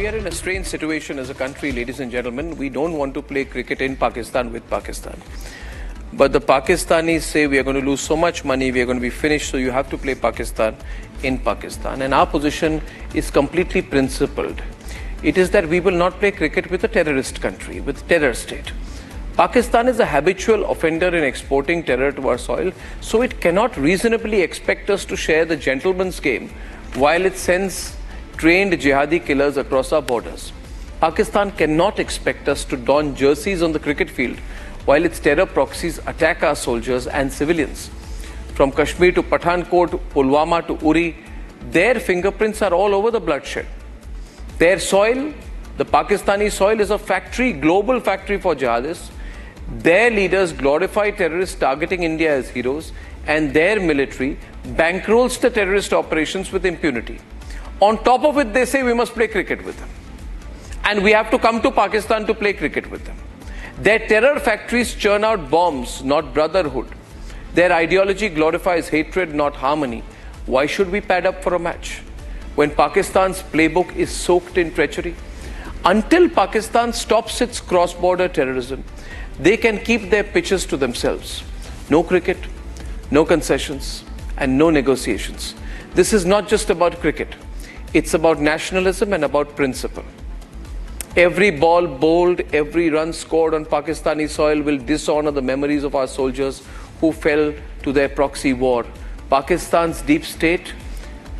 are in a strange situation as a country, ladies and gentlemen. We don't want to play cricket in Pakistan with Pakistan. But the Pakistanis say we are going to lose so much money, we are going to be finished, so you have to play Pakistan in Pakistan. And our position is completely principled. It is that we will not play cricket with a terrorist country, with terror state. Pakistan is a habitual offender in exporting terror to our soil, so it cannot reasonably expect us to share the gentleman's game while it sends trained jihadi killers across our borders. Pakistan cannot expect us to don jerseys on the cricket field while its terror proxies attack our soldiers and civilians. From Kashmir to Pathankot, Pulwama to Uri, their fingerprints are all over the bloodshed. Their soil, the Pakistani soil, is a factory, global factory for jihadists. Their leaders glorify terrorists targeting India as heroes, and their military bankrolls the terrorist operations with impunity. On top of it, they say we must play cricket with them. And we have to come to Pakistan to play cricket with them. Their terror factories churn out bombs, not brotherhood. Their ideology glorifies hatred, not harmony. Why should we pad up for a match when Pakistan's playbook is soaked in treachery? Until Pakistan stops its cross-border terrorism, they can keep their pitches to themselves. No cricket, no concessions, and no negotiations. This is not just about cricket. It's about nationalism and about principle. Every ball bowled, every run scored on Pakistani soil will dishonor the memories of our soldiers who fell to their proxy war. Pakistan's deep state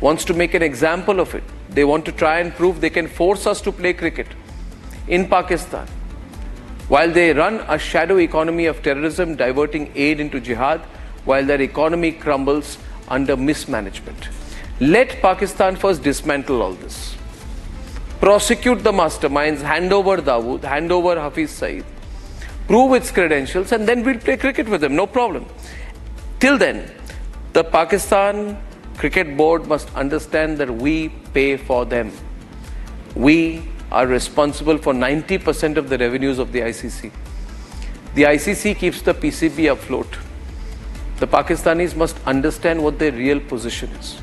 wants to make an example of it. They want to try and prove they can force us to play cricket in Pakistan, while they run a shadow economy of terrorism, diverting aid into jihad, while their economy crumbles under mismanagement. Let Pakistan first dismantle all this. Prosecute the masterminds, hand over Dawood, hand over Hafiz Saeed, prove its credentials, and then we'll play cricket with them, no problem. Till then, the Pakistan Cricket Board must understand that we pay for them. We are responsible for 90% of the revenues of the ICC. The ICC keeps the PCB afloat. The Pakistanis must understand what their real position is.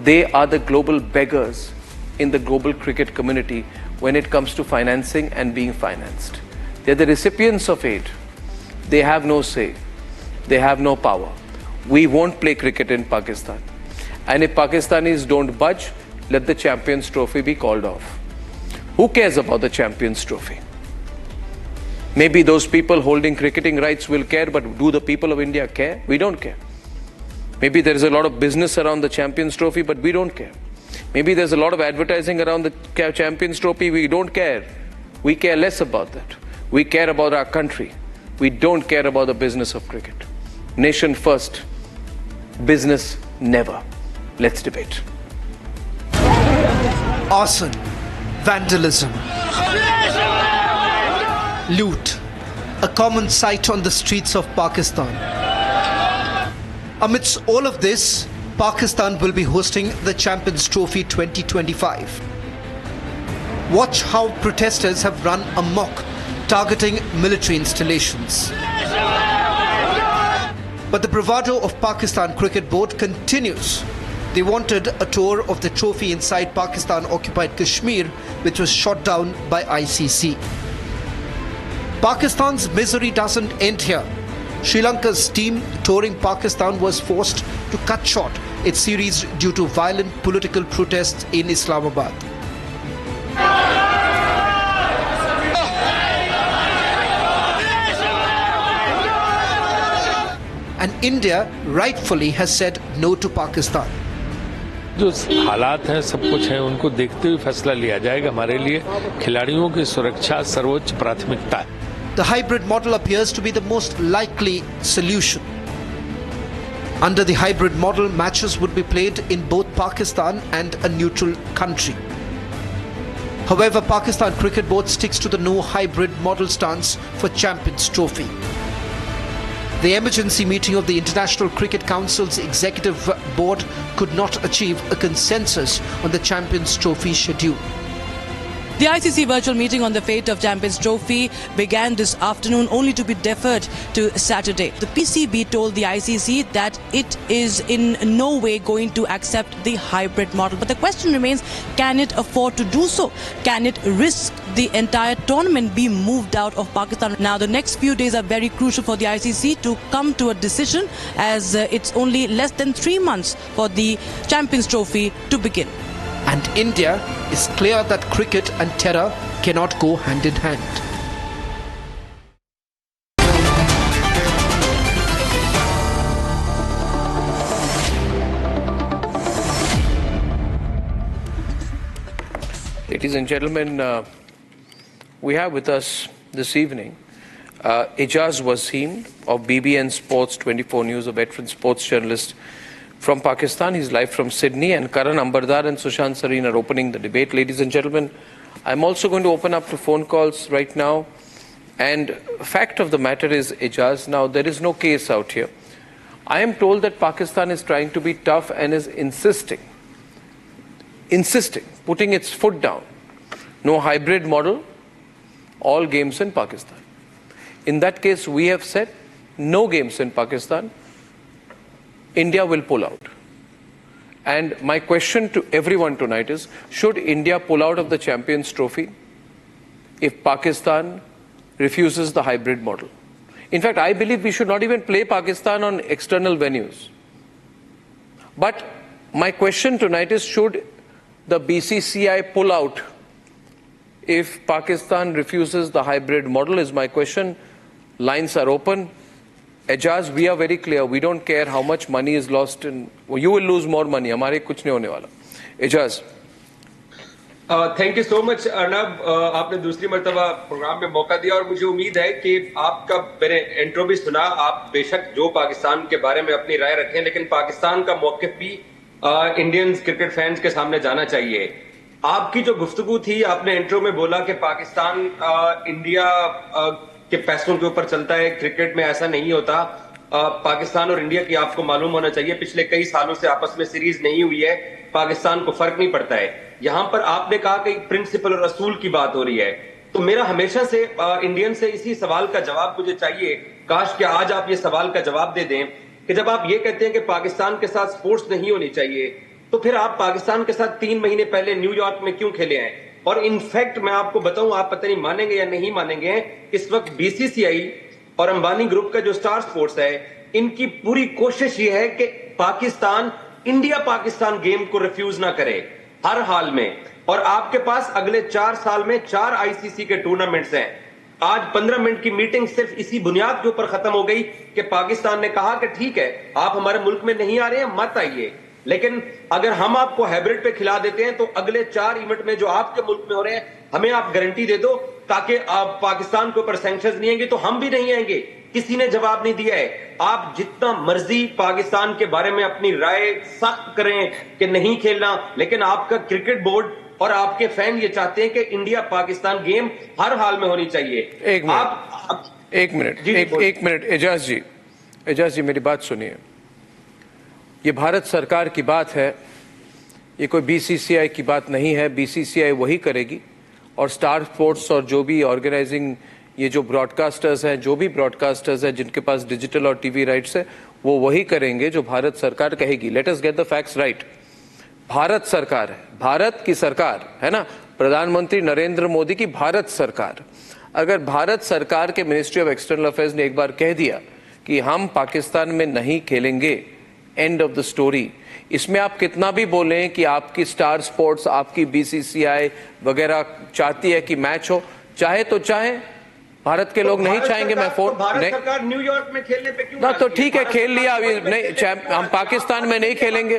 They are the global beggars in the global cricket community when it comes to financing and being financed. They're the recipients of aid. They have no say. They have no power. We won't play cricket in Pakistan. And if Pakistanis don't budge, let the Champions Trophy be called off. Who cares about the Champions Trophy? Maybe those people holding cricketing rights will care, but do the people of India care? We don't care. Maybe there is a lot of business around the Champions Trophy, but we don't care. Maybe there's a lot of advertising around the Champions Trophy, we don't care. We care less about that. We care about our country. We don't care about the business of cricket. Nation first, business never. Let's debate. Arson, vandalism, loot, a common sight on the streets of Pakistan. Amidst all of this, Pakistan will be hosting the Champions Trophy 2025. Watch how protesters have run amok, targeting military installations. But the bravado of Pakistan Cricket Board continues. They wanted a tour of the trophy inside Pakistan-occupied Kashmir, which was shot down by ICC. Pakistan's misery doesn't end here. Sri Lanka's team touring Pakistan was forced to cut short its series due to violent political protests in Islamabad. And India rightfully has said no to Pakistan. जो हालात हैं सब कुछ है उनको देखते हुए फैसला लिया जाएगा हमारे लिए खिलाड़ियों की सुरक्षा सर्वोच्च प्राथमिकता है The hybrid model appears to be the most likely solution. Under the hybrid model, matches would be played in both Pakistan and a neutral country. However, Pakistan Cricket Board sticks to the no hybrid model stance for Champions Trophy. The emergency meeting of the International Cricket Council's executive board could not achieve a consensus on the Champions Trophy schedule. The ICC virtual meeting on the fate of Champions Trophy began this afternoon, only to be deferred to Saturday. The PCB told the ICC that it is in no way going to accept the hybrid model. But the question remains, can it afford to do so? Can it risk the entire tournament be moved out of Pakistan? Now, the next few days are very crucial for the ICC to come to a decision, as it's only less than 3 months for the Champions Trophy to begin. And India is clear that cricket and terror cannot go hand in hand. Ladies and gentlemen, we have with us this evening Ijaz Waseem of BBN Sports 24 News, a veteran sports journalist from Pakistan. He's live from Sydney, and Karan Ambardar and Sushant Sareen are opening the debate. Ladies and gentlemen, I'm also going to open up to phone calls right now. And fact of the matter is, Ijaz, now there is no case out here. I am told that Pakistan is trying to be tough and is insisting, putting its foot down. No hybrid model, all games in Pakistan. In that case, we have said no games in Pakistan. India will pull out. And my question to everyone tonight is, should India pull out of the Champions Trophy if Pakistan refuses the hybrid model? In fact, I believe we should not even play Pakistan on external venues. But my question tonight is, should the BCCI pull out if Pakistan refuses the hybrid model, is my question. Lines are open. Ijaz, we are very clear. We don't care how much money is lost in. You will lose more money. हमारे कुछ नहीं होने वाला. Ijaz. Thank you so much Arnab, आपने दूसरी मर्तबा programme में मौका दिया और मुझे उम्मीद है कि आपका मैंने इंट्रो भी सुना. आप बेशक जो पाकिस्तान के बारे में अपनी राय रखें, लेकिन पाकिस्तान का मौकिफ भी इंडियन क्रिकेट फैंस के सामने जाना चाहिए. आपकी जो गुफ्तगू थी, आपने इंट्रो में बोला कि पाकिस्तान इंडिया के पैसों के ऊपर चलता है, क्रिकेट में ऐसा नहीं होता. पाकिस्तान और इंडिया की आपको मालूम होना चाहिए पिछले कई सालों से आपस में सीरीज नहीं हुई है. पाकिस्तान को फर्क नहीं पड़ता है. यहां पर आपने कहा कि प्रिंसिपल और असूल की बात हो रही है, तो मेरा हमेशा से इंडियन से इसी सवाल का जवाब मुझे चाहिए. काश कि आज आप ये सवाल का जवाब दे दें कि जब आप ये कहते हैं कि पाकिस्तान के साथ स्पोर्ट्स नहीं होनी चाहिए, तो फिर आप पाकिस्तान के साथ 3 महीने पहले न्यूयॉर्क में क्यों खेले हैं? और इनफैक्ट मैं आपको बताऊं, आप पता नहीं मानेंगे या नहीं मानेंगे, इस वक्त बीसीसीआई और अंबानी ग्रुप का जो स्टार स्पोर्ट्स है, इनकी पूरी कोशिश ये है कि पाकिस्तान इंडिया पाकिस्तान गेम को रिफ्यूज ना करे हर हाल में. और आपके पास अगले 4 साल में 4 आईसीसी के टूर्नामेंट्स हैं. आज 15 मिनट की मीटिंग सिर्फ इसी बुनियाद के ऊपर खत्म हो गई कि पाकिस्तान ने कहा कि ठीक है, आप हमारे मुल्क में नहीं आ रहे हैं, मत आइए, लेकिन अगर हम आपको हाइब्रिड पे खिला देते हैं तो अगले 4 इवेंट में जो आपके मुल्क में हो रहे हैं, हमें आप गारंटी दे दो, ताकि आप पाकिस्तान के ऊपर सैंक्शंस नहीं आएंगे तो हम भी नहीं आएंगे. किसी ने जवाब नहीं दिया है. आप जितना मर्जी पाकिस्तान के बारे में अपनी राय सख्त करें कि नहीं खेलना, लेकिन आपका क्रिकेट बोर्ड और आपके फैन ये चाहते हैं कि इंडिया पाकिस्तान गेम हर हाल में होनी चाहिए. एक मिनट एजाज जी मेरी बात सुनिए. ये भारत सरकार की बात है, ये कोई बीसीसीआई की बात नहीं है. बीसीसीआई वही करेगी और स्टार स्पोर्ट्स और जो भी ऑर्गेनाइजिंग ये जो ब्रॉडकास्टर्स हैं, जो भी ब्रॉडकास्टर्स हैं जिनके पास डिजिटल और टीवी राइट्स है, वो वही करेंगे जो भारत सरकार कहेगी. Let us get the facts right. Bharat सरकार है, भारत की सरकार है ना, प्रधानमंत्री नरेंद्र मोदी की भारत सरकार. अगर भारत सरकार के मिनिस्ट्री ऑफ एक्सटर्नल अफेयर्स ने एक बार कह दिया कि हम पाकिस्तान में नहीं खेलेंगे, एंड ऑफ द स्टोरी. इसमें आप कितना भी बोलें कि आपकी स्टार स्पोर्ट्स, आपकी बीसीसीआई वगैरह चाहती है कि मैच हो, चाहे तो चाहे, भारत के लोग नहीं चाहेंगे. मैं फोन भारत सरकार न्यूयॉर्क में खेलने पे क्यों ना, तो ठीक है खेल लिया. अभी नहीं, हम पाकिस्तान में नहीं खेलेंगे,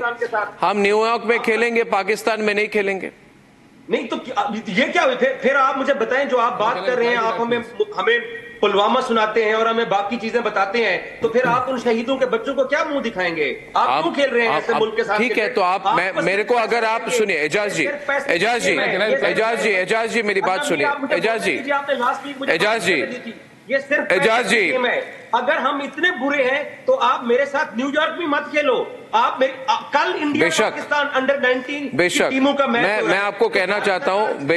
हम न्यूयॉर्क में खेलेंगे, पाकिस्तान में नहीं खेलेंगे. नहीं तो ये क्या? फिर आप मुझे बताएं, जो आप बात कर रहे हैं, आप हमें पुलवामा सुनाते हैं और हमें बाकी चीजें बताते हैं, तो फिर आप उन शहीदों के बच्चों को क्या मुंह दिखाएंगे? आप क्यों खेल रहे हैं ऐसे मुल्क के साथ? ठीक है, तो आप मेरे को अगर आप सुनिए एजाज जी मेरी बात सुनिए. ये सिर्फ अगर हम इतने बुरे हैं तो आप मेरे साथ न्यूयॉर्क भी मत खेलो. आप कल इंडिया पाकिस्तान अंडर 19 टीमों का मैच मैं आपको कहना चाहता हूं,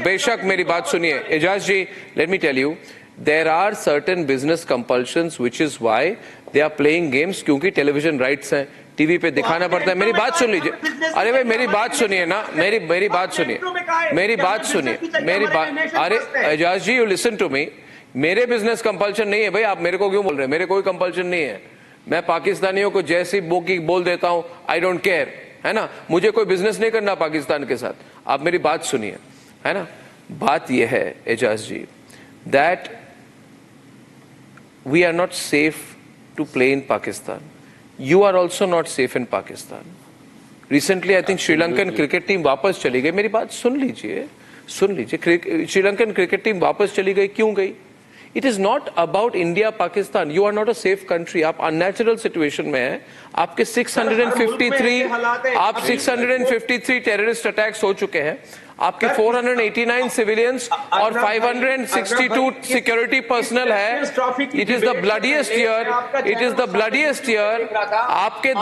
बेशक मेरी बात सुनिए Ejaz ji, let me tell you, there are certain business compulsions which is why they are playing games, क्योंकि टेलीविजन राइट्स हैं, टीवी पे दिखाना पड़ता है। मेरी बात सुन लीजिए, अरे भाई मेरी बात सुनिए ना, मेरी बात सुनिए, अरे एजाज जी, यू लिसन टू मी, मेरे बिजनेस कंपल्शन नहीं है भाई, आप मेरे को क्यों बोल रहे हैं? मेरे कोई कंपल्शन नहीं है, मैं पाकिस्तानियों को जैसी बोकी बोल देता हूं, आई डोंट केयर, है ना, मुझे कोई बिजनेस नहीं करना पाकिस्तान के साथ। आप मेरी बात सुनिए, है ना, बात यह है एजाज जी, that we are not safe to play in Pakistan. You are also not safe in Pakistan. Recently, I think Sri Lankan cricket team वापस चली गई। मेरी बात सुन लीजिए, श्रीलंकन क्रिकेट टीम वापस चली गई, क्यों गई? It is not about India, Pakistan. You are not a safe country. आप unnatural situation में हैं। आपके 653 टेररिस्ट अटैक्स हो चुके हैं। आपके 489 सिविलियंस और 562 सिक्योरिटी पर्सनल है। It is the bloodiest year, it is the bloodiest year आपके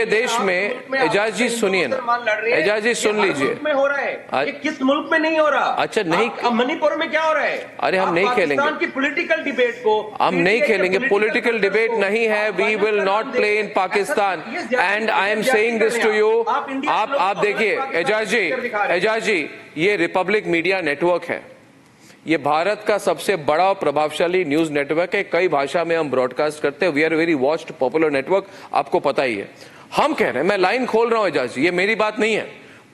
देश में। एजाज जी सुनिए ना, एजाज जी सुन लीजिए, किस मुल्क में नहीं हो रहा? अच्छा नहीं, मणिपुर में क्या हो रहा है? अरे हम नहीं खेलेंगे की पॉलिटिकल डिबेट को, हम नहीं खेलेंगे, पॉलिटिकल डिबेट नहीं है। We will not play in Pakistan and I am saying this to you. आप देखिए एजाज जी, ये रिपब्लिक मीडिया नेटवर्क है, ये भारत का सबसे बड़ा और प्रभावशाली न्यूज नेटवर्क है। कई भाषा में हम ब्रॉडकास्ट करते हैं। We are very watched popular network, आपको पता ही है। हम कह रहे हैं, मैं लाइन खोल रहा हूं एजाज जी, ये मेरी बात नहीं है।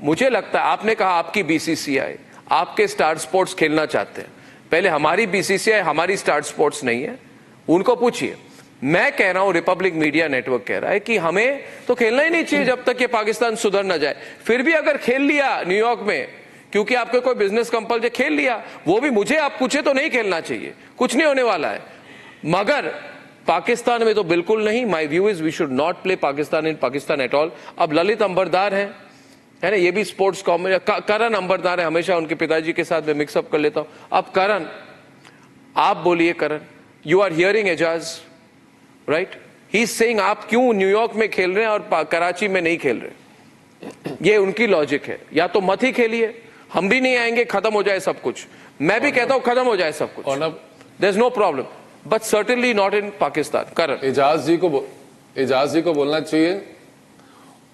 मुझे लगता है आपने कहा आपकी बीसीसीआई, आपके स्टार स्पोर्ट्स खेलना चाहते हैं। पहले हमारी बीसीसीआई, हमारी स्टार स्पोर्ट्स नहीं है, उनको पूछिए। मैं कह रहा हूं, रिपब्लिक मीडिया नेटवर्क कह रहा है कि हमें तो खेलना ही नहीं चाहिए जब तक कि पाकिस्तान सुधर ना जाए। फिर भी अगर खेल लिया न्यूयॉर्क में, क्योंकि आपके कोई बिजनेस कंपल्शन खेल लिया, वो भी मुझे आप पूछे तो नहीं खेलना चाहिए, कुछ नहीं होने वाला है। मगर पाकिस्तान में तो बिल्कुल नहीं। My view is we should not play Pakistan in Pakistan at all. अब ललित अंबरदार है ना, ये भी स्पोर्ट्स करण अंबरदार है, हमेशा उनके पिताजी के साथ में मिक्सअप कर लेता हूं। अब करण, आप बोलिए Karan, you are hearing Ejaz, right? He is saying आप क्यों न्यूयॉर्क में खेल रहे हैं और कराची में नहीं खेल रहे? ये उनकी लॉजिक है। या तो मत ही खेलिए, हम भी नहीं आएंगे, खत्म हो जाए सब कुछ। मैं भी कहता हूं खत्म हो जाए सब कुछ, there is no problem, but certainly not in Pakistan. Karan, Ejaz ji को बोलना चाहिए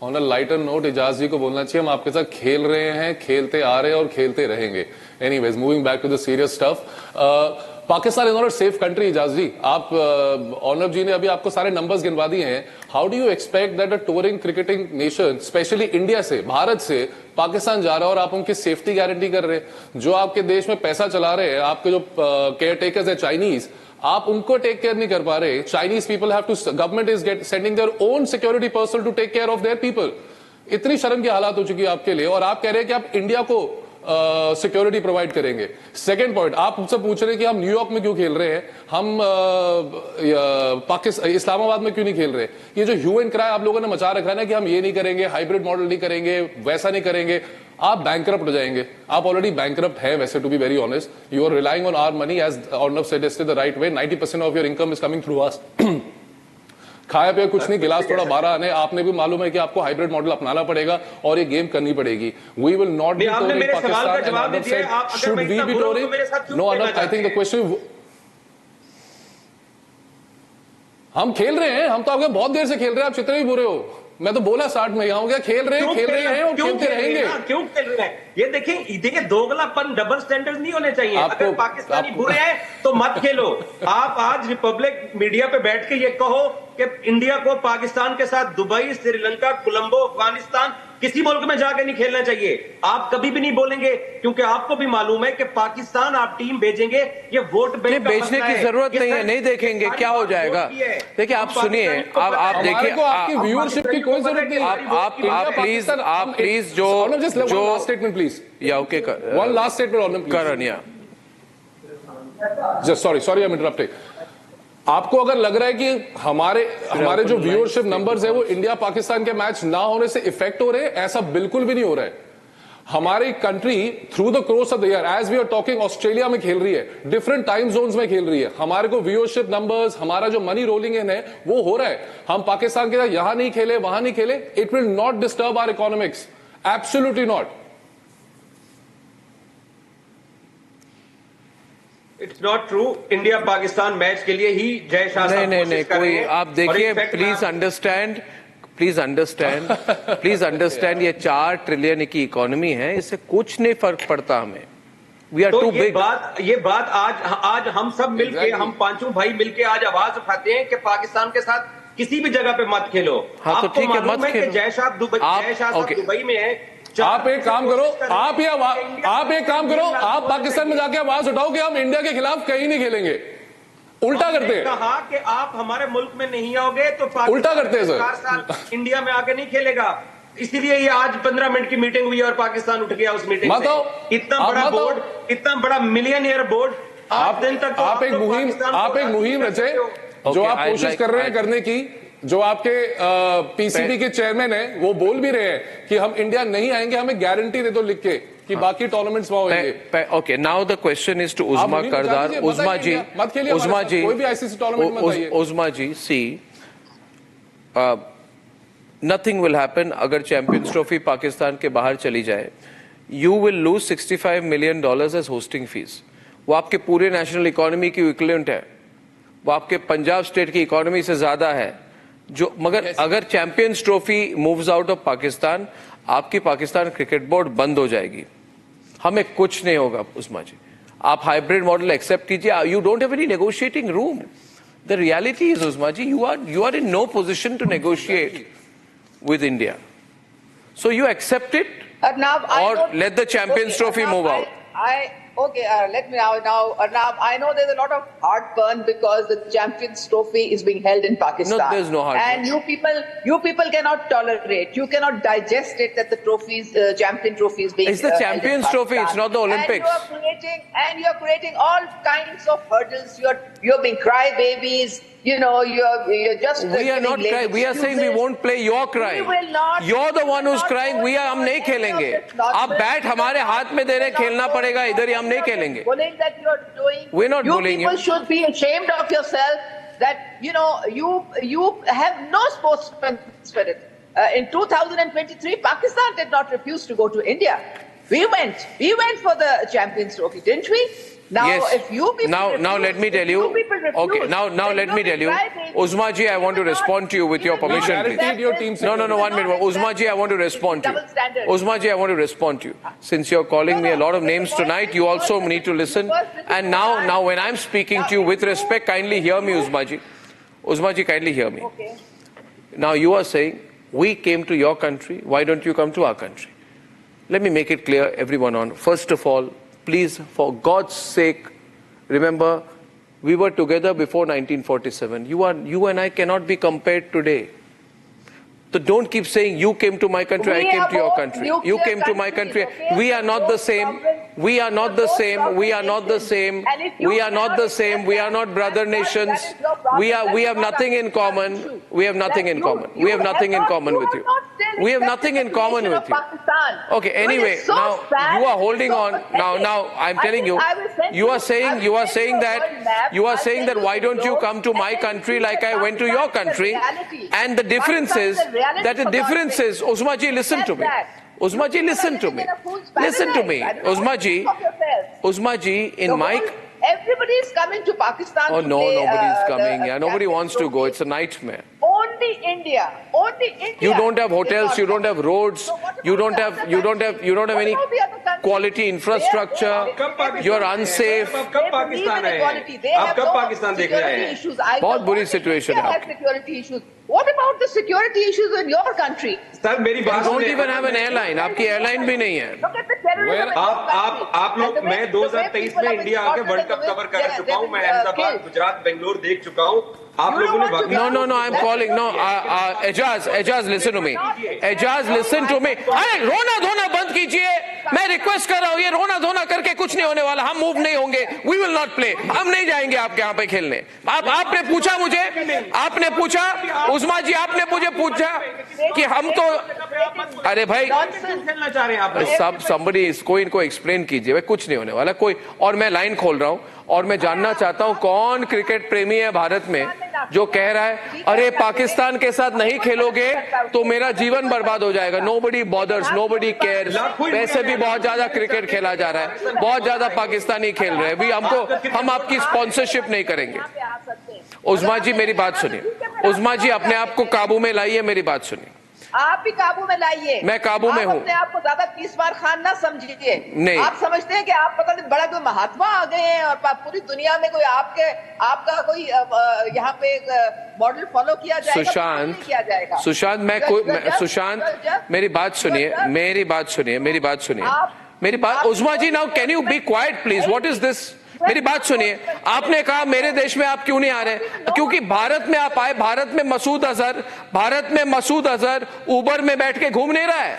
on a lighter note, Ejaz ji को बोलना चाहिए हम आपके साथ खेल रहे हैं, खेलते आ रहे हैं और खेलते रहेंगे। Anyways, moving back to the serious stuff, Pakistan is not a safe country. Ejaz ji, आप ऑनर जी ने अभी आपको सारे नंबर्स गिनवा दिए हैं। How do you expect that a touring cricketing nation, specially India से, भारत से पाकिस्तान जा रहा है और आप उनकी सेफ्टी गारंटी कर रहे हैं? जो आपके देश में पैसा चला रहे हैं, आपके जो केयर टेकर्स है चाइनीज, आप उनको टेक केयर नहीं कर पा रहे। Chinese people have to, government is sending their own security person to take care of their people. इतनी शर्म की हालात हो चुकी है आपके लिए, और आप कह रहे हैं कि आप इंडिया को सिक्योरिटी प्रोवाइड करेंगे। सेकंड पॉइंट, आप मुझसे पूछ रहे हैं कि हम न्यूयॉर्क में क्यों खेल रहे हैं, हम पाकिस्तान इस्लामाबाद में क्यों नहीं खेल रहे? ये जो ह्यू एंड क्राई आप लोगों ने मचा रखा है ना कि हम ये नहीं करेंगे, हाइब्रिड मॉडल नहीं करेंगे, वैसा नहीं करेंगे, आप बैंकरप्ट हो जाएंगे। आप ऑलरेडी बैंकरप्ट है वैसे, to be very honest. You are relying on our money, as Arnab suggested the right way. 90% of your income is coming through us. खाए पे कुछ नहीं, गिलास थोड़ा 12 आने। आपने भी मालूम है कि आपको हाइब्रिड मॉडल अपनाना पड़ेगा और ये गेम करनी पड़ेगी। We will not be touring Pakistan and Arnab said should we be touring? No Arnab, I think the question, हम खेल रहे हैं, हम तो आपके बहुत देर से खेल रहे हैं, आप जितने भी बुरे हो। मैं तो बोला 60 में यहाँ हो गया, खेल रहे हैं और खेलते रहेंगे। क्यों खेल रहे हैं? ये देखिए दोगलापन, डबल स्टैंडर्ड नहीं होने चाहिए। अगर पाकिस्तानी बुरे हैं तो मत खेलो। आप आज रिपब्लिक मीडिया पे बैठ के ये कहो कि इंडिया को पाकिस्तान के साथ दुबई, श्रीलंका, कोलंबो, अफगानिस्तान, किसी मुल्क में जाके नहीं खेलना चाहिए। आप कभी भी नहीं बोलेंगे, क्योंकि आपको भी मालूम है कि पाकिस्तान आप टीम भेजेंगे, ये वोट बेचने की जरूरत नहीं है, नहीं देखेंगे क्या हो जाएगा। देखिए आप सुनिए, आप देखिए, आपकी व्यूअरशिप की कोई जरूरत नहीं। आप प्लीज जो स्टेटमेंट प्लीज, या ओके, वन लास्ट स्टेटमेंट करण, या just sorry I am interrupting. आपको अगर लग रहा है कि हमारे जो व्यूअरशिप नंबर्स है वो इंडिया पाकिस्तान के मैच ना होने से इफेक्ट हो रहे हैं, ऐसा बिल्कुल भी नहीं हो रहा है। हमारी country through the course of the year, as we are talking, Australia में खेल रही है, डिफरेंट टाइम जोन्स में खेल रही है, हमारे को व्यूअरशिप नंबर्स, हमारा जो मनी रोलिंग इन है वो हो रहा है। हम पाकिस्तान के साथ यहां नहीं खेले, वहां नहीं खेले, it will not disturb our economics, absolutely not. It's not true. India Pakistan match के लिए ही जय शाह साहब नहीं कोई, आप देखिए, प्लीज अंडरस्टैंड, ये 4 ट्रिलियन की इकोनॉमी है, इससे कुछ नहीं फर्क पड़ता हमें। We are too big. ये बात आज हम सब मिलके, हम पांचों भाई मिलके आज आवाज उठाते हैं कि पाकिस्तान के साथ किसी भी जगह पे मत खेलो। हाँ तो ठीक है, मत खेलो। जय शाह दुबई में है। आप एक काम करो, आप एक काम करो, आप पाकिस्तान में जाके आवाज उठाओ कि हम इंडिया के खिलाफ कहीं नहीं खेलेंगे। उल्टा करते हैं। कहा कि आप हमारे मुल्क में नहीं आओगे तो उल्टा करते हैं सर। 4 साल इंडिया में आके नहीं खेलेगा। इसीलिए ये आज 15 मिनट की मीटिंग हुई और पाकिस्तान उठ गया उस मीटिंग से। इतना बड़ा बोर्ड, इतना बड़ा मिलियनियर बोर्ड, 8 दिन तक आप एक मुहिम रचे, जो आप कोशिश कर रहे हैं करने की, जो आपके पीसीबी के चेयरमैन है वो बोल भी रहे हैं कि हम इंडिया नहीं आएंगे, हमें गारंटी दे दो लिख के कि बाकी टूर्नामेंट्स वहां होंगे। Okay, now the question is to Uzma Kardar. Uzma ji, see, nothing will happen अगर चैंपियंस ट्रॉफी पाकिस्तान के बाहर चली जाए। You will lose $65 million as hosting fees. वो आपके पूरे नेशनल इकोनॉमी की इक्विवेलेंट है, वो आपके पंजाब स्टेट की इकोनॉमी से ज्यादा है। जो मगर अगर Champions trophy moves out of Pakistan, आपकी पाकिस्तान क्रिकेट बोर्ड बंद हो जाएगी। हमें कुछ नहीं होगा उस्मा जी, आप हाइब्रिड मॉडल एक्सेप्ट कीजिए। You don't have any negotiating room. The reality is Uzma ji, you are in no position to negotiate with India. So you accept it or let the Champions Trophy move out? Let me now, Arnab, I know there's a lot of heartburn because the Champions Trophy is being held in Pakistan. No, there's no heartburn. And you people cannot tolerate, you cannot digest it that the trophies, Champion Trophy is being It's the Champions Trophy, it's not the Olympics. And you're creating all kinds of hurdles. You're being crybabies. You know, you're just. We are not crying. We are saying we won't play. You're crying. We will not. You're the one who's crying. हम नहीं खेलेंगे। आप bat हमारे हाथ में दे रहे, खेलना पड़ेगा इधर ही, हम नहीं खेलेंगे। That you're doing. We're not bullying you. People should be ashamed of yourself. That you have no sportsman spirit. In 2023, Pakistan did not refuse to go to India. We went for the Champions Trophy, didn't we? Now, yes. If you people now let me tell you. Okay, now let me tell you. Uzma ji, I want to respond to you with your permission, please. No, 1 minute. Uzma ji, I want to respond to you. Uzma ji, I want to respond to you. Since you're calling me a lot of names tonight, you also need to listen. And now when I'm speaking to you with respect, kindly hear me, Uzma ji. Uzma ji, kindly hear me. Okay. Now you are saying, we came to your country, why don't you come to our country? Let me make it clear, everyone on. First of all, please, for God's sake, remember, we were together before 1947. You and I cannot be compared today. So don't keep saying, you came to my country, I came to your country. You came to my country. We are not the same. We are not the same. We are not the same. We are not the same. We are not brother nations. We have nothing in common. We have nothing in common. We have nothing in common with you. We have nothing in common with you. Okay, anyway, now you are holding on. Now I'm telling you, you are saying that why don't you come to my country like I went to your country? And the difference is, Uzma ji, listen to me. Uzma ji, listen to me. Listen to me. Uzma ji, in my... Everybody is coming to Pakistan. Oh no, nobody is coming. Yeah, nobody wants to go. It's a nightmare. Only India. You don't have hotels. You don't have roads. You don't have any quality infrastructure. You're unsafe. अब कब पाकिस्तान आए? आप कब पाकिस्तान देखने आए हैं? बहुत बुरी situation है आपकी. Security issues. What about the security issues in your country? Sir मेरी बात You don't even have an airline. आपकी airline भी नहीं है. Look at the terrorism. आप लोग, मैं 2023 में इंडिया आके वर्ल्ड कप कवर कर चुका हूँ. मैं अहमदाबाद, गुजरात, बेंगलोर देख चुका हूँ. आप लोगों ने No, I'm calling. No, Ejaz, listen to me. Ejaz, listen to me. अरे रोना धोना बंद कीजिए. मैं रिक्वेस्ट कर रहा हूँ, ये रोना धोना करके कुछ नहीं होने वाला. हम मूव नहीं होंगे. We will not play. हम नहीं जाएंगे आपके यहाँ पे खेलने. आपने पूछा मुझे, आपने पूछा, उस्मा जी, आपने मुझे पूछा कि हम तो अरे भाई खेलना चाह रहे हैं आप? सब somebody इसको इनको एक्सप्लेन कीजिए भाई, कुछ नहीं होने वाला कोई। और मैं लाइन खोल रहा हूं और मैं जानना चाहता हूं कौन क्रिकेट प्रेमी है भारत में जो कह रहा है अरे पाकिस्तान के साथ नहीं खेलोगे तो मेरा जीवन बर्बाद हो जाएगा। Nobody bothers, nobody cares. वैसे भी बहुत ज्यादा क्रिकेट खेला जा रहा है, बहुत ज्यादा पाकिस्तानी खेल रहे हैं, भी हम आपकी स्पॉन्सरशिप नहीं करेंगे। उस्मा जी मेरी बात सुनिए, उस्मा जी अपने आप को काबू में लाइए, मेरी बात सुनिए। आप भी काबू में लाइए। मैं काबू में हूँ। अपने आप को ज्यादा 30 बार खान ना समझिए। नहीं, आप समझते हैं कि आप पता नहीं बड़ा कोई महात्मा आ गए हैं और पूरी दुनिया में कोई आपका कोई यहाँ पे मॉडल फॉलो किया जाएगा, सुशांत, किया जाएगा। सुशांत मेरी बात सुनिए, मेरी बात सुनिए, मेरी बात सुनिए, मेरी बात। Uzma ji now can you be quiet please, what is this? मेरी बात सुनिए। आपने कहा मेरे देश में आप क्यों नहीं आ रहे? क्योंकि भारत में आप आए। भारत में मसूद अजहर उबर में बैठ के घूम नहीं रहा है।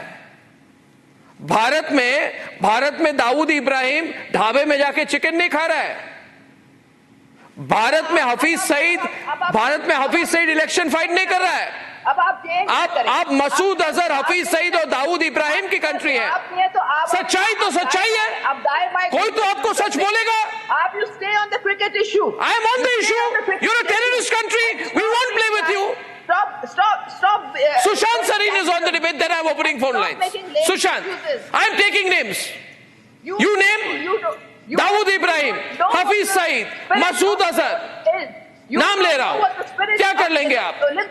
भारत में दाऊद इब्राहिम ढाबे में जाके चिकन नहीं खा रहा है। भारत में हफीज सईद इलेक्शन फाइट नहीं कर रहा है। अब आप मसूद अजहर, हफीज सईद और दाऊद इब्राहिम की कंट्री है। सच्चाई तो सच्चाई है, कोई तो आपको सच बोलेगा। आप you stay on the cricket issue. I am on the issue. You are a terrorist country, we won't play with you. Stop. Sushant Sareen is on the debate, then I'm opening phone lines. Sushant, I'm taking names. You name Dawood Ibrahim, Hafiz Saeed, Masood Azhar. नाम ले रहा हूं, क्या कर लेंगे आप? मैं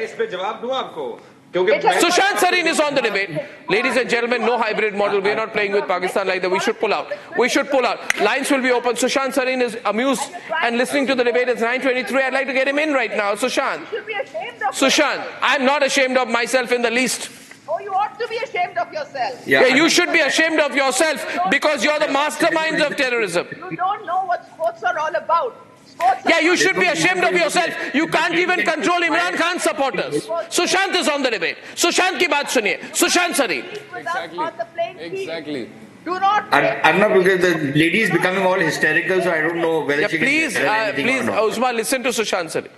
इस पे जवाब दूं आपको, क्योंकि Sushant Sareen is on the debate. Ladies and gentlemen, no hybrid model. We are not playing with Pakistan like that. We should pull out. Lines will be open. Sushant Sareen is amused and listening to the debate. It's 9:23. I'd like to get him in right now. Sushant, I'm not ashamed of myself in the least. Oh, you ought to be ashamed of yourself. Yeah, you should be ashamed of yourself because you're the masterminds of terrorism. You don't know what sports are all about. Yeah, you should be ashamed of yourself. You can't even control Imran Khan's supporters. Sushant is on the debate. Sushant की बात सुनिए. Sushant Sareen. Exactly. Do not. I'm not, because the lady is becoming all hysterical, so I don't know whether she please, can tell anything or not. Usma, listen to Sushant Sareen.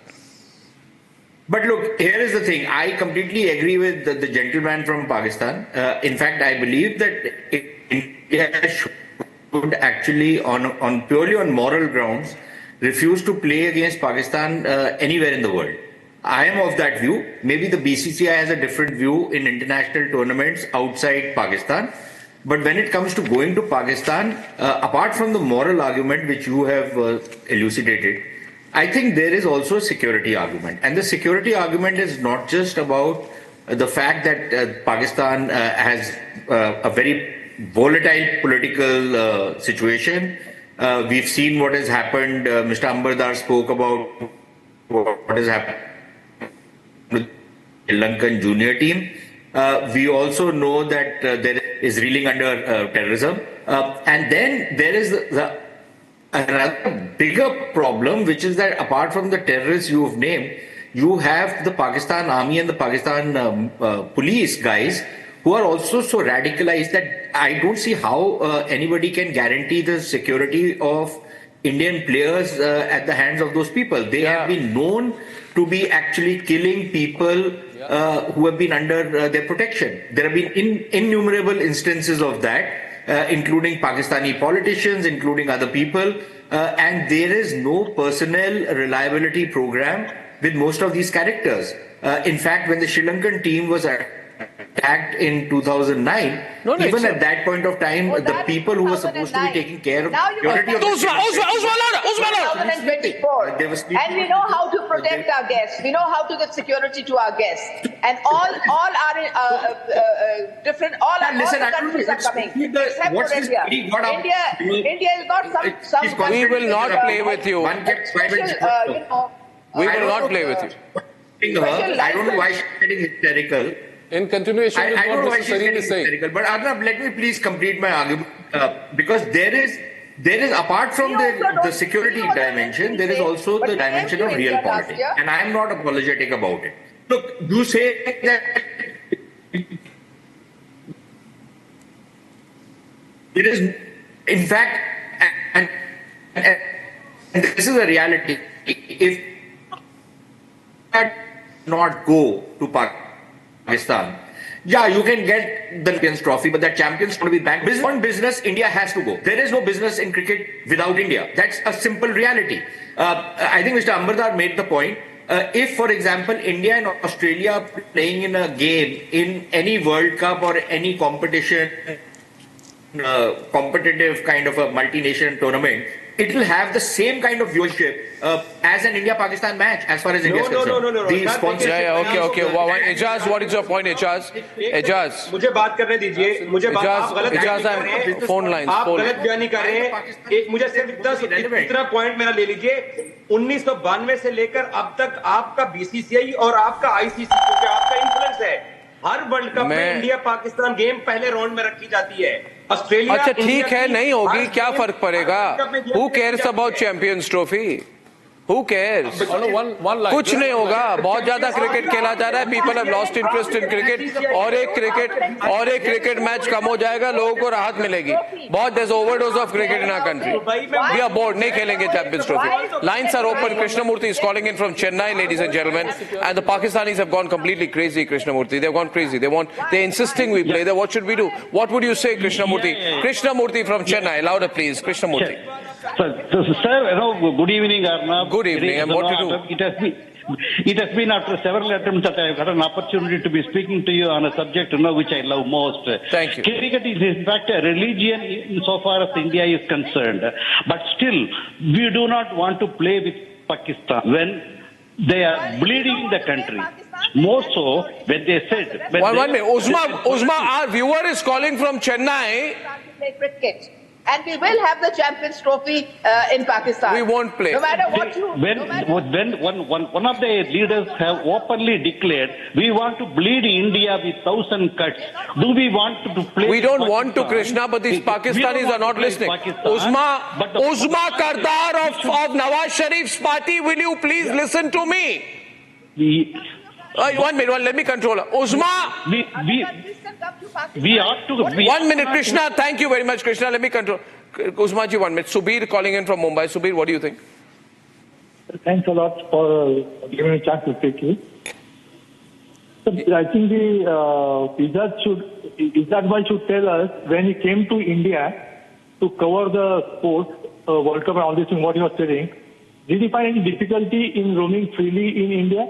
But look, here is the thing. I completely agree with the gentleman from Pakistan. In fact, I believe that India should actually, on purely on moral grounds, refuse to play against Pakistan anywhere in the world. I am of that view. Maybe the BCCI has a different view in international tournaments outside Pakistan. But when it comes to going to Pakistan, apart from the moral argument which you have elucidated, I think there is also a security argument. And the security argument is not just about the fact that Pakistan has a very volatile political situation. We've seen what has happened. Mr. Ambardar spoke about what has happened with the Sri Lankan junior team. We also know that there is reeling under terrorism. And then there is another bigger problem, which is that apart from the terrorists you have named, you have the Pakistan Army and the Pakistan police guys who are also so radicalized that I don't see how anybody can guarantee the security of Indian players at the hands of those people. They have been known to be actually killing people who have been under their protection. There have been innumerable instances of that, including Pakistani politicians, including other people, and there is no personnel reliability program with most of these characters. In fact, when the Sri Lankan team was attacked in 2009, even at that point of time, the people who were supposed to be taking care of security of the 2024. And we know how to protect our guests. We know how to give security to our guests. And all are different. All the countries are coming, except for India. India is not some. We will not play with you. One gets private. We will not play with you. I don't know why she's getting hysterical. In continuation with I don't know what why Mr. she's Sareen getting is saying. hysterical. But Arnab, let me please complete my argument. Because there is apart from the security dimension, there is also the dimension of real politics. And I am not apologetic about it. Look, you say that it is, in fact, and this is a reality. If not go to Pakistan, Pakistan. Yeah, you can get the Champions Trophy, but that Champions going to be back. On business, India has to go. There is no business in cricket without India. That's a simple reality. I think Mr. Ambardar made the point. If, for example, India and Australia are playing in a game in any World Cup or any competition, competitive kind of a multinational tournament, it will have the same kind of viewership as an India-Pakistan match, as far as India is concerned. No. The sponsorship. Okay. Ejaz, what is your point, Ejaz? Ejaz. मुझे बात करने दीजिए. मुझे बात. आप गलत Ejaz, बयानी कर रहे हैं. phone lines. आप गलत बयानी कर रहे हैं. मुझे सिर्फ इतना पॉइंट मेरा ले लीजिए. 1992 से लेकर अब तक आपका बीसीसीआई और आपका आईसीसी, क्योंकि आपका इन्फ्लुएंस है, हर वर्ल्ड कप में इंडिया पाकिस्तान गेम पहले राउंड में रखी जाती है. ऑस्ट्रेलिया. अच्छा ठीक है, नहीं होगी, क्या फर्क पड़ेगा? Who cares about Champions Trophy? Who cares? कुछ नहीं होगा. बहुत ज्यादा क्रिकेट खेला जा रहा है. People have lost interest in cricket. और एक क्रिकेट मैच कम हो जाएगा, लोगों को राहत मिलेगी. बहुत there's overdose of cricket in our country. We are bored. नहीं खेलेंगे Champions Trophy. Lines are open. Krishnamurthy is calling in from Chennai, ladies and gentlemen. And the Pakistanis have gone completely crazy. Krishnamurthy, they've gone crazy. They're insisting we play. What should we do? What would you say, Krishnamurthy? Krishnamurthy from Chennai. Louder, please. Krishnamurthy. Sir, good evening, Arnab. Good evening, and what to do? It has been after several attempts that I have had an opportunity to be speaking to you on a subject, which I love most. Thank you. Cricket is in fact a religion insofar as India is concerned. But still, we do not want to play with Pakistan when they are bleeding the country. More so when they said... One minute. Uzma, our viewer is calling from Chennai. Cricket. And we will have the Champions Trophy in Pakistan. We won't play. No matter what you... When one of the leaders have openly declared, we want to bleed India with 1,000 cuts. Do we want to play... We don't want to, Krishna, but these Pakistanis are not listening. Uzma Kardar of Nawaz Sharif's party, will you please listen to me? 1 minute, let me control her. Uzma... We ought to... 1 minute, Krishna. Thank you very much, Krishna. Let me control. Uzma ji, 1 minute. Subir calling in from Mumbai. Subir, what do you think? Thanks a lot for giving me a chance to speak to you. So I think Izzat Bhai should tell us, when he came to India to cover the sports, World Cup and all this thing, what he was saying, did he find any difficulty in roaming freely in India?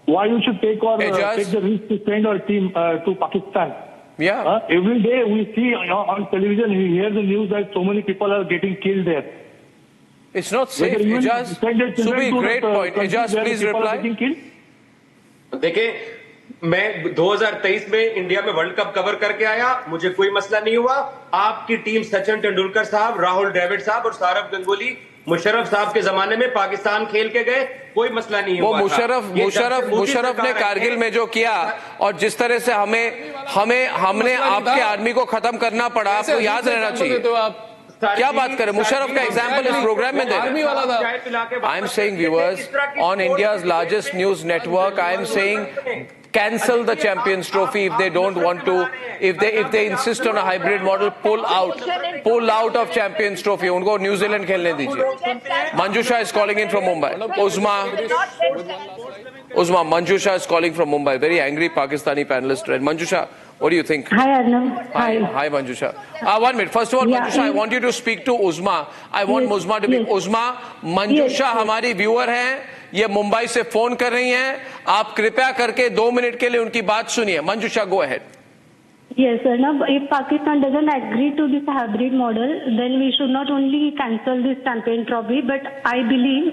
Why you should take the risk to send our team to Pakistan? Yeah. Every day we see on television, we hear the news that so many people are getting killed there. It's not safe. Ijaz, Subir, great point. Ijaz, please reply. देखिए, मैं 2023 में India में world cup cover करके आया, मुझे कोई मसला नहीं हुआ. आपकी टीम सचिन तेंदुलकर साहब, राहुल द्रविड़ साहब और सौरव गंगुली, मुशर्रफ साहब के जमाने में पाकिस्तान खेल के गए, कोई मसला नहीं हुआ. वो मुशर्रफ ने कारगिल में जो किया और जिस तरह से हमने आपके आर्मी को खत्म करना पड़ा, आपको याद रहना चाहिए. क्या बात करें, मुशर्रफ का एग्जाम्पल इस प्रोग्राम में दे रहे. आई am saying viewers, on India's largest news network, I am saying cancel the Champions Trophy if they don't want to. If they insist on a hybrid model, pull out of Champions Trophy. उनको New Zealand खेलने दीजिए. Manjusha is calling in from Mumbai. Uzma, Manjusha is calling from Mumbai. Very angry Pakistani panelist. Manjusha, what do you think? Hi, Arnab. Hi, Manjusha. 1 minute. First of all, Manjusha, I want you to speak to Uzma. I want Uzma to be... Uzma, Manjusha हमारी viewer हैं. ये मुंबई से phone कर रही हैं. आप कृपया करके 2 मिनट के लिए उनकी बात सुनिए. Manjusha, go ahead. Yes, Arnab. If Pakistan doesn't agree to this hybrid model, then we should not only cancel this Champion Trophy, but I believe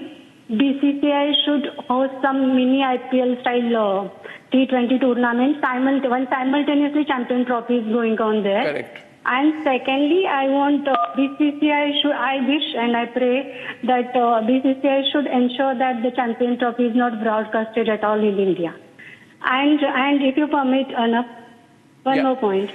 BCCI should host some mini IPL style T20 tournament. Simultaneously Champion Trophy is going on there. Correct. And secondly, I want BCCI should, I wish and I pray that BCCI should ensure that the Champion Trophy is not broadcasted at all in India. And if you permit, one more point.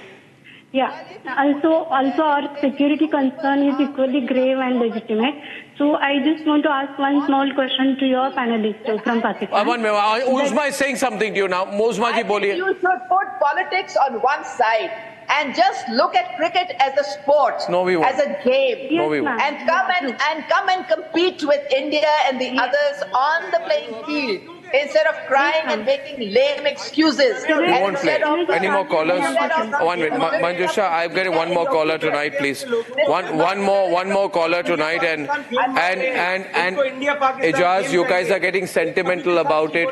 Yeah. Also our security concern is equally grave and legitimate. So I just want to ask one small question to your panelists from Pakistan. Uzma is saying something to you now. Uzma ji, boliye. You should put politics on one side and just look at cricket as a sport, no, we won't. as a game, no, we won't. and come and compete with India and the others on the playing field. instead of crying and making lame excuses. We won't play. Any more callers? 1 minute. Manjusha, I'm getting one more caller tonight, please. One more caller tonight, and Ejaz, you guys are getting sentimental about it.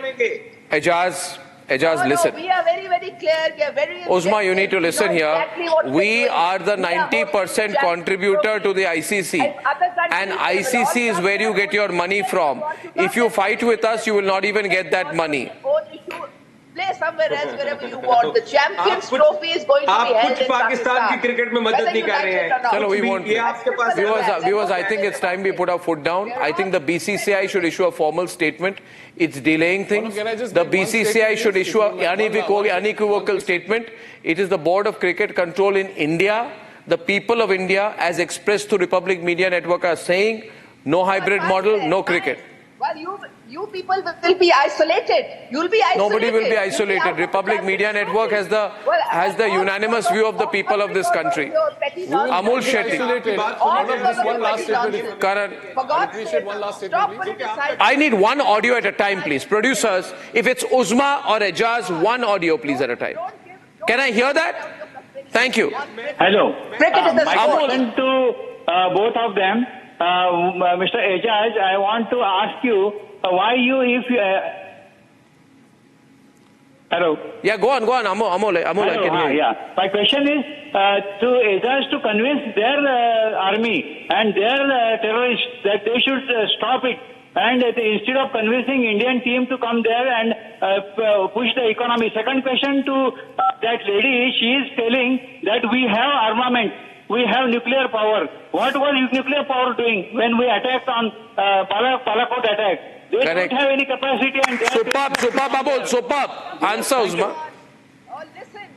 Ejaz, listen. We are very, very clear. We are very. Uzma, you need to listen here. Exactly what We we're are the doing. We are 90% going to contributor to the ICC. And ICC is where you get your money from. If you fight with us, you will not even get that money. Play somewhere else, wherever you want. The Champions Trophy is going to be held in Pakistan की cricket में मदद नहीं कर रहे हैं. Chalo, we won't play. Viewers, I think it's time we put our foot down. I think the BCCI should issue a formal statement. It's delaying things. The BCCI should issue an unequivocal statement. It is the Board of Cricket Control in India. The people of India, as expressed through Republic Media Network, are saying no hybrid model, no cricket. Well, you people will be isolated. You'll be isolated. Nobody will be isolated. Republic Media Network has the unanimous view of the people of this country. Amul Shetty. Karan. I need one audio at a time, please. Producers, if it's Uzma or Ejaz, one audio, please, at a time. Can I hear that? Thank you. Hello. Cricket is the My question to both of them. Mr. Ejaz, I want to ask you why you, hello. Yeah, go on. Amol, I can hear you. Yeah. My question is to Ejaz to convince their army and their terrorists that they should stop it. And instead of convincing Indian team to come there and push the economy. Second question to that lady, she is telling that we have armament. We have nuclear power. What was nuclear power doing when we attacked on Balakot attack? They Correct. don't have any capacity. And Superb, Abul, superb. Answer, Uzma. Oh, listen,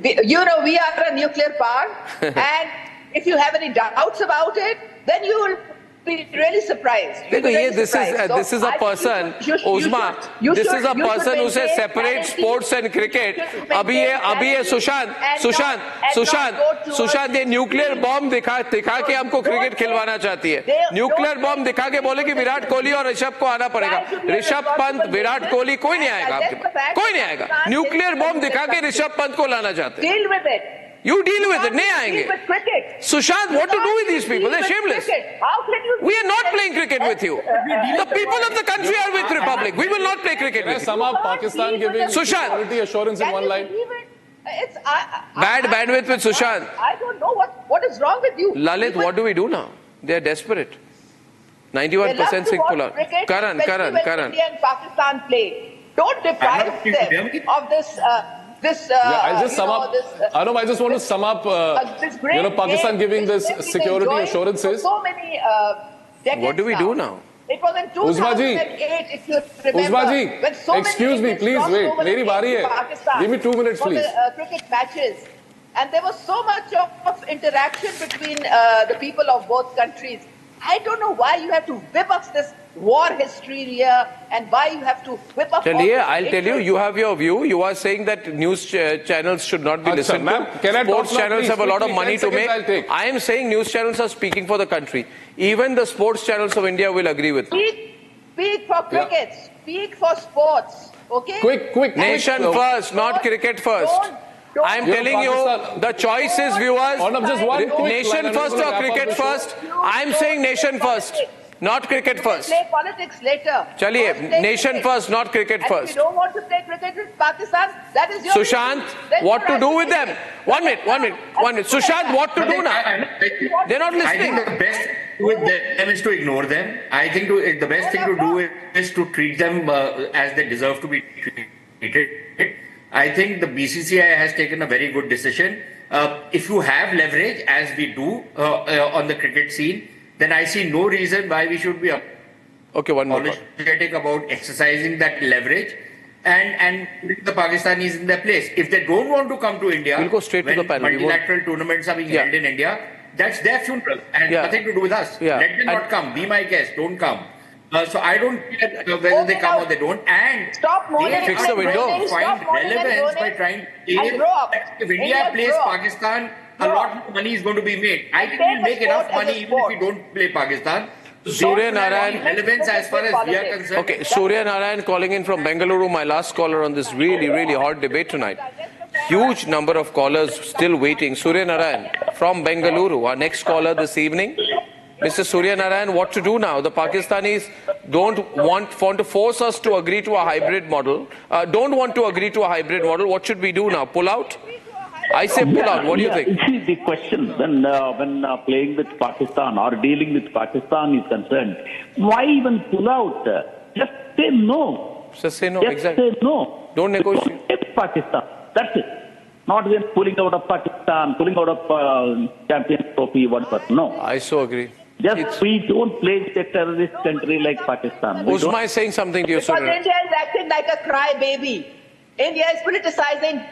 we are a nuclear power, and if you have any doubts about it, then you will be really surprised. This is a person, Uzma, this is a person who says separate sports and cricket. Abhi ye Sushant ये nuclear bomb दिखा के हमको cricket खिलवाना चाहती है. Nuclear bomb दिखा के बोले कि विराट कोहली और ऋषभ को आना पड़ेगा. ऋषभ पंत, विराट कोहली कोई नहीं आएगा आपके पास. कोई नहीं आएगा. न्यूक्लियर बॉम्ब दिखा के ऋषभ पंत को लाना चाहते हैं. Deal with it. You deal with it. नहीं आएंगे. Sushant, what to do with these people? They're shameless. We are not playing cricket with you. The people of the country are with Republic. We will not play cricket with you. Sum up Pakistan giving security assurance in one line. Bad bandwidth with Sushant. I don't know what is wrong with you. Lalit, what do we do now? They are desperate. 91% Sikh pull out. Karan. India and Pakistan play. Don't deprive them of this. I'll just sum up. I just want to sum up. Pakistan giving this security assurances. So many decades. What do we do now? It was in 2008, if you remember. Uzma ji, when so excuse me, please wait. Meri bari hai. Give me 2 minutes, please. Cricket matches, and there was so much of interaction between the people of both countries. I don't know why you have to whip up this war history here, and why you have to whip up. I'll tell you. You have your view. You are saying that news channels should not be listened to. Sports channels have a lot of money to make. I am saying news channels are speaking for the country. Even the sports channels of India will agree with me. Speak for cricket. Speak for sports. Okay. Quick. Nation first, not cricket first. I am telling you, the choice is, viewers, nation first or cricket first. I am saying nation first, not cricket first. Play politics later. Chaliye, nation first, not cricket first. If you don't want to play cricket with Pakistan, that is your Sushant, what to do with them? 1 minute. Sushant, what to do now? They're not listening. I think the best with them is to ignore them. I think the best thing to do is to treat them as they deserve to be treated. I think the BCCI has taken a very good decision. If you have leverage, as we do on the cricket scene, then I see no reason why we should be apologetic about exercising that leverage and putting the Pakistanis in their place. If they don't want to come to India, we'll go straight to the panel. Multilateral tournaments are being held in India, that's their funeral and nothing to do with us. Let them not come. Be my guest. Don't come. So I don't care whether they come or they don't. And stop they fix the window. Find relevance by trying if India plays Pakistan, a lot more money is going to be made. I think we'll make enough money even if we don't play Pakistan. Surya Narayan. Relevance as far as we are concerned. Okay, Surya Narayan calling in from Bengaluru, my last caller on this really hot debate tonight. Huge number of callers still waiting. Surya Narayan from Bengaluru, our next caller this evening. Mr. Surya Narayan, what to do now? The Pakistanis don't want to force us to agree to a hybrid model. Don't want to agree to a hybrid model. What should we do now? Pull out? I say pull out. What do you think? See, the question when playing with Pakistan or dealing with Pakistan is concerned, why even pull out? Just say no. Just say no. Just Exactly. say no. Don't negotiate. It's Pakistan. That's it. Not even pulling out of Pakistan, pulling out of Champions Trophy, whatever. No. I so agree. Just we don't play with a terrorist country like Pakistan. Uzma is saying something to you, Because Surya. India is acting like a crybaby. India is politicizing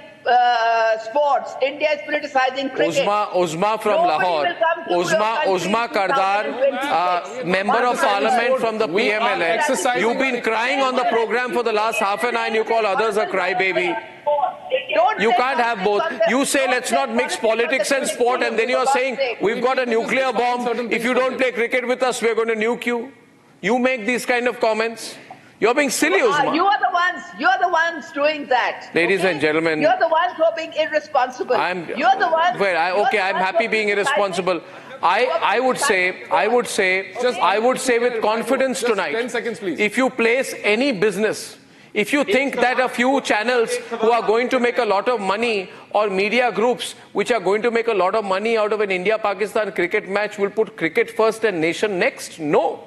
sports. India is politicizing cricket. Uzma from Nobody Lahore. will come to your country Uzma in Kardar, 2026. member of parliament from the We are PMLN. exercising You've been crying on the program for the last half an hour and you call others a crybaby. You can't have both. You say let's not mix politics and sport, and then you're saying we've got a nuclear bomb. If you don't play cricket with us, we're going to nuke you. You make these kind of comments. You're being silly, Uzma. You are the ones doing that. Ladies and gentlemen. You're the ones who are being irresponsible. You're the ones. I'm happy being irresponsible. I would say with confidence tonight. 10 seconds, please. If you place any business, if you think that a few channels who are going to make a lot of money or media groups which are going to make a lot of money out of an India-Pakistan cricket match will put cricket first and nation next, no.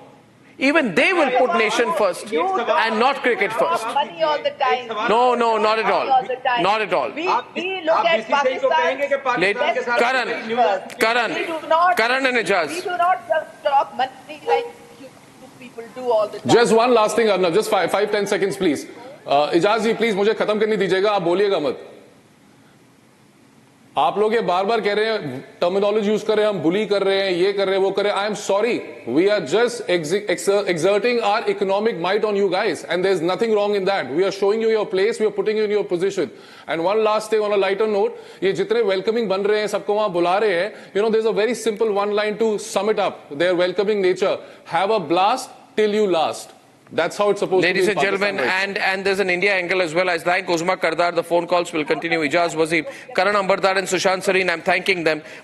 Even they will put nation first and not cricket first. Money all the time. No, not at all. All the time. Not at all. We look at Pakistan. Karan and Ijaz. We do not just talk money like you people do all the time. Just one last thing, Arnav. Just 5-10 seconds, please. Ijaz ji please मुझे खत्म करने दीजिएगा, आप बोलिएगा मत. आप लोग ये बार बार कह रहे हैं, टर्मिनोलॉजी यूज कर रहे हैं, हम बुली कर रहे हैं, ये कर रहे हैं, वो कर रहे हैं. I am sorry, we are just exerting our economic might on you guys, and there's nothing wrong in that. We are showing you your place, we are putting you in your position. And one last thing on a lighter note, ये जितने welcoming बन रहे हैं, सबको वहां बुला रहे हैं, you know, there's a very simple one line to sum it up, their welcoming nature. Have a blast till you last. That's how it's supposed to be. Ladies and gentlemen, and there's an India angle as well. I thank Uzma Kardar. The phone calls will continue. Ijaz Wazeem, Karan Ambardar and Sushant Sareen, I'm thanking them.